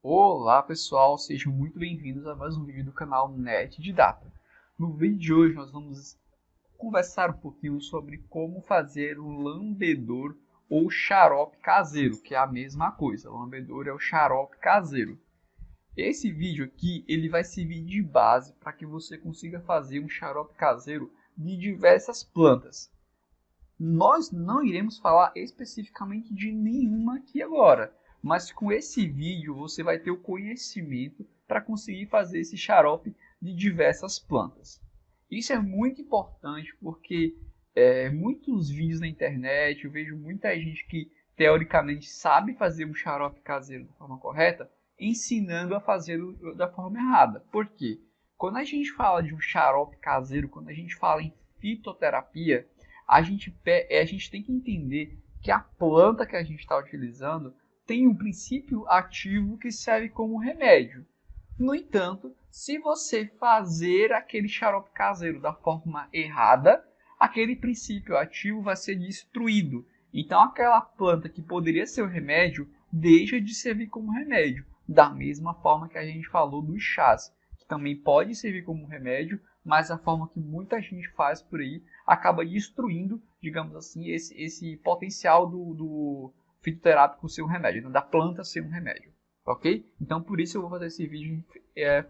Olá pessoal, sejam muito bem-vindos a mais um vídeo do canal Net de Data. No vídeo de hoje nós vamos conversar um pouquinho sobre como fazer um lambedor ou xarope caseiro, que é a mesma coisa. O lambedor é o xarope caseiro. Esse vídeo aqui ele vai servir de base para que você consiga fazer um xarope caseiro de diversas plantas. Nós não iremos falar especificamente de nenhuma aqui agora, mas com esse vídeo você vai ter o conhecimento para conseguir fazer esse xarope de diversas plantas. Isso é muito importante porque muitos vídeos na internet, eu vejo muita gente que teoricamente sabe fazer um xarope caseiro da forma correta, ensinando a fazer da forma errada. Por quê? Quando a gente fala de um xarope caseiro, quando a gente fala em fitoterapia, a gente tem que entender que a planta que a gente está utilizando tem um princípio ativo que serve como remédio. No entanto, se você fazer aquele xarope caseiro da forma errada, aquele princípio ativo vai ser destruído. Então aquela planta que poderia ser o remédio, deixa de servir como remédio. Da mesma forma que a gente falou dos chás, que também pode servir como remédio, mas a forma que muita gente faz por aí acaba destruindo, digamos assim, esse potencial do fitoterápico ser um remédio, né? Da planta ser um remédio, ok? Então por isso eu vou fazer esse vídeo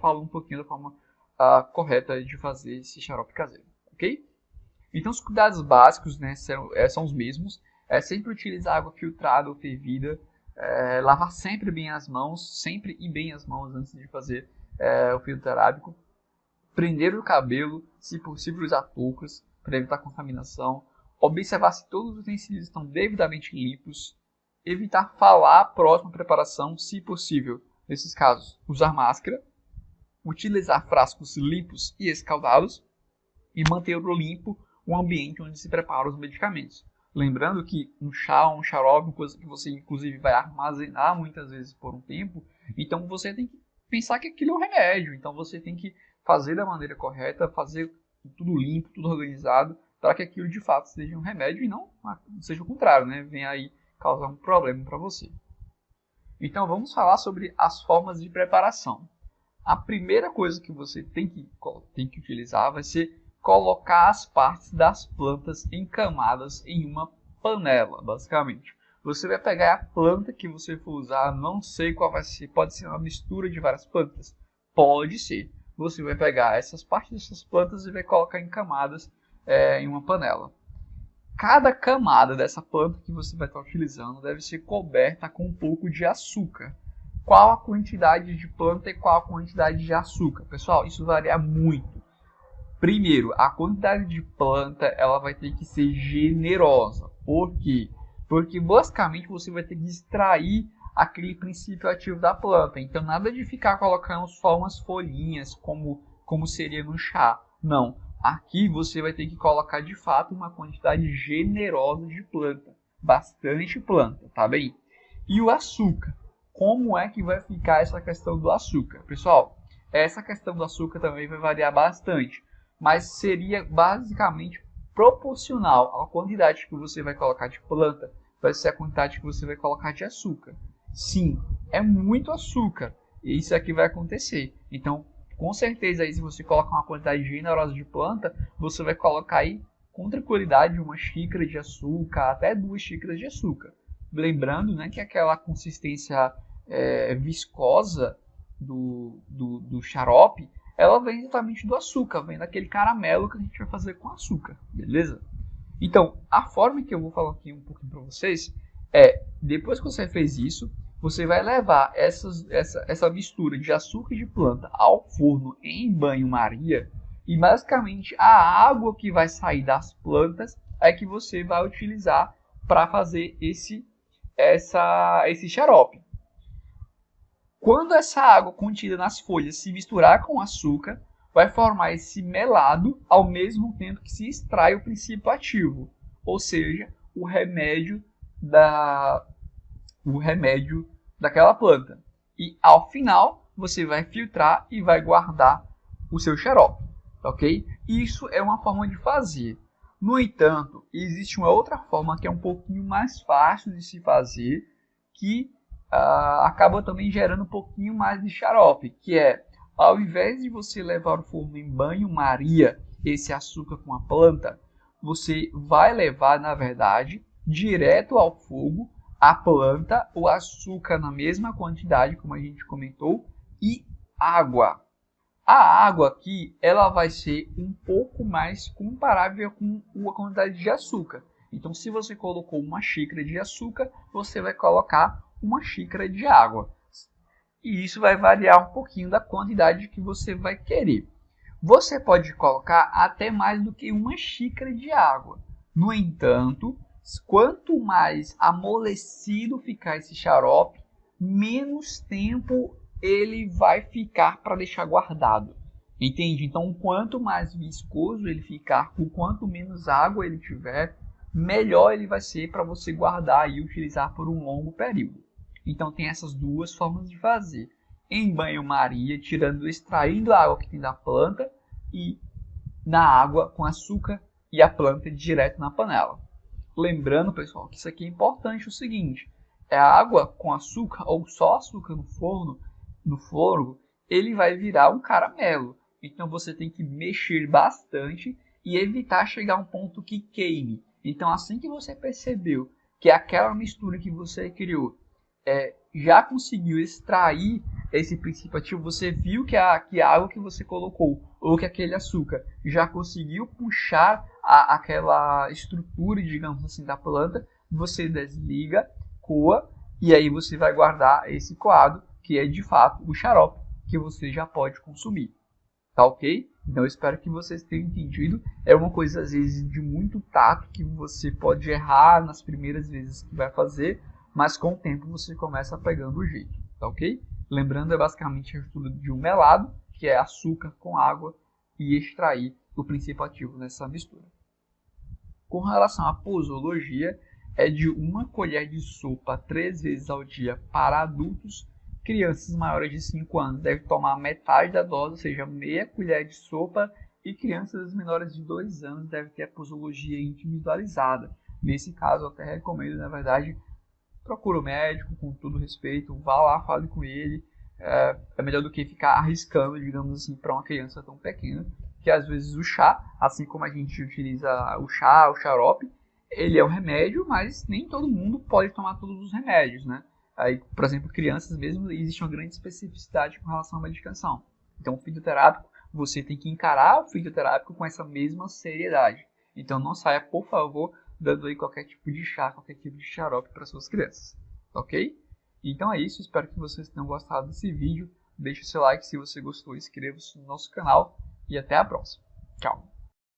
falando um pouquinho da forma correta de fazer esse xarope caseiro, ok? Então os cuidados básicos, né, são os mesmos, sempre utilizar água filtrada ou fervida, lavar sempre bem as mãos, antes de fazer o fitoterápico, prender o cabelo, se possível usar toucas para evitar contaminação, observar se todos os utensílios estão devidamente limpos, evitar falar próximo à preparação, se possível, nesses casos, usar máscara, utilizar frascos limpos e escaldados e manter limpo o ambiente onde se preparam os medicamentos. Lembrando que um chá ou um xarope, coisa que você inclusive vai armazenar muitas vezes por um tempo, então você tem que pensar que aquilo é um remédio, então você tem que fazer da maneira correta, fazer tudo limpo, tudo organizado, para que aquilo de fato seja um remédio e não seja o contrário, né? Venha aí causar um problema para você. Então vamos falar sobre as formas de preparação. A primeira coisa que você tem que utilizar vai ser colocar as partes das plantas em camadas em uma panela, basicamente. Você vai pegar a planta que você for usar, não sei qual vai ser, pode ser uma mistura de várias plantas, pode ser. Você vai pegar essas partes dessas plantas e vai colocar em camadas em uma panela. Cada camada dessa planta que você vai estar utilizando deve ser coberta com um pouco de açúcar. Qual a quantidade de planta e qual a quantidade de açúcar? Pessoal, isso varia muito. Primeiro, a quantidade de planta ela vai ter que ser generosa. Por quê? Porque basicamente você vai ter que extrair aquele princípio ativo da planta. Então nada de ficar colocando só umas folhinhas como seria no chá. Não. Aqui você vai ter que colocar de fato uma quantidade generosa de planta. Bastante planta, tá bem? E o açúcar. Como é que vai ficar essa questão do açúcar? Pessoal, essa questão do açúcar também vai variar bastante. Mas seria basicamente proporcional à quantidade que você vai colocar de planta, vai ser a quantidade que você vai colocar de açúcar. Sim, é muito açúcar. E isso aqui vai acontecer. Então, com certeza, aí, se você colocar uma quantidade generosa de planta, você vai colocar aí com tranquilidade uma xícara de açúcar, até 2 xícaras de açúcar. Lembrando, né, que aquela consistência viscosa do xarope, ela vem exatamente do açúcar, vem daquele caramelo que a gente vai fazer com açúcar, beleza? Então, a forma que eu vou falar aqui um pouquinho para vocês depois que você fez isso, você vai levar essa mistura de açúcar e de planta ao forno em banho-maria e basicamente a água que vai sair das plantas é que você vai utilizar para fazer esse xarope. Quando essa água contida nas folhas se misturar com açúcar, vai formar esse melado ao mesmo tempo que se extrai o princípio ativo, ou seja, o remédio daquela planta. E ao final você vai filtrar e vai guardar o seu xarope, ok? Isso é uma forma de fazer. No entanto, existe uma outra forma que é um pouquinho mais fácil de se fazer, que acaba também gerando um pouquinho mais de xarope, que é, ao invés de você levar o forno em banho-maria, esse açúcar com a planta, você vai levar, na verdade, direto ao fogo, a planta, o açúcar na mesma quantidade, como a gente comentou, e água. A água aqui, ela vai ser um pouco mais comparável com a quantidade de açúcar. Então, se você colocou uma xícara de açúcar, você vai colocar uma xícara de água. E isso vai variar um pouquinho da quantidade que você vai querer. Você pode colocar até mais do que uma xícara de água. No entanto, quanto mais amolecido ficar esse xarope, menos tempo ele vai ficar para deixar guardado. Entende? Então, quanto mais viscoso ele ficar, o quanto menos água ele tiver, melhor ele vai ser para você guardar e utilizar por um longo período. Então, tem essas duas formas de fazer. Em banho-maria, extraindo a água que tem da planta, e na água com açúcar e a planta direto na panela. Lembrando, pessoal, que isso aqui é importante, o seguinte, é a água com açúcar ou só açúcar no forno, ele vai virar um caramelo. Então você tem que mexer bastante e evitar chegar a um ponto que queime. Então assim que você percebeu que aquela mistura que você criou já conseguiu extrair esse princípio ativo, você viu que a água que você colocou ou que aquele açúcar já conseguiu puxar aquela estrutura, digamos assim, da planta, você desliga, coa, e aí você vai guardar esse coado, que é de fato o xarope, que você já pode consumir. Tá ok? Então eu espero que vocês tenham entendido. É uma coisa às vezes de muito tato, que você pode errar nas primeiras vezes que vai fazer, mas com o tempo você começa pegando o jeito, tá ok? Lembrando, é basicamente a estrutura de um melado, que é açúcar com água, e extrair o princípio ativo nessa mistura. Com relação à posologia, é de 1 colher de sopa 3 vezes ao dia para adultos. Crianças maiores de 5 anos devem tomar metade da dose, ou seja, meia colher de sopa, e crianças menores de 2 anos devem ter a posologia individualizada. Nesse caso, eu até recomendo, na verdade, procure o médico com todo respeito, vá lá, fale com ele. É melhor do que ficar arriscando, digamos assim, para uma criança tão pequena, que às vezes o chá, assim como a gente utiliza o chá, o xarope, ele é um remédio, mas nem todo mundo pode tomar todos os remédios, né? Aí, por exemplo, crianças mesmo, existe uma grande especificidade com relação à medicação. Então, o fitoterápico, você tem que encarar o fitoterápico com essa mesma seriedade. Então, não saia, por favor, dando aí qualquer tipo de chá, qualquer tipo de xarope para suas crianças, ok? Então é isso, espero que vocês tenham gostado desse vídeo. Deixe o seu like se você gostou, inscreva-se no nosso canal e até a próxima. Tchau!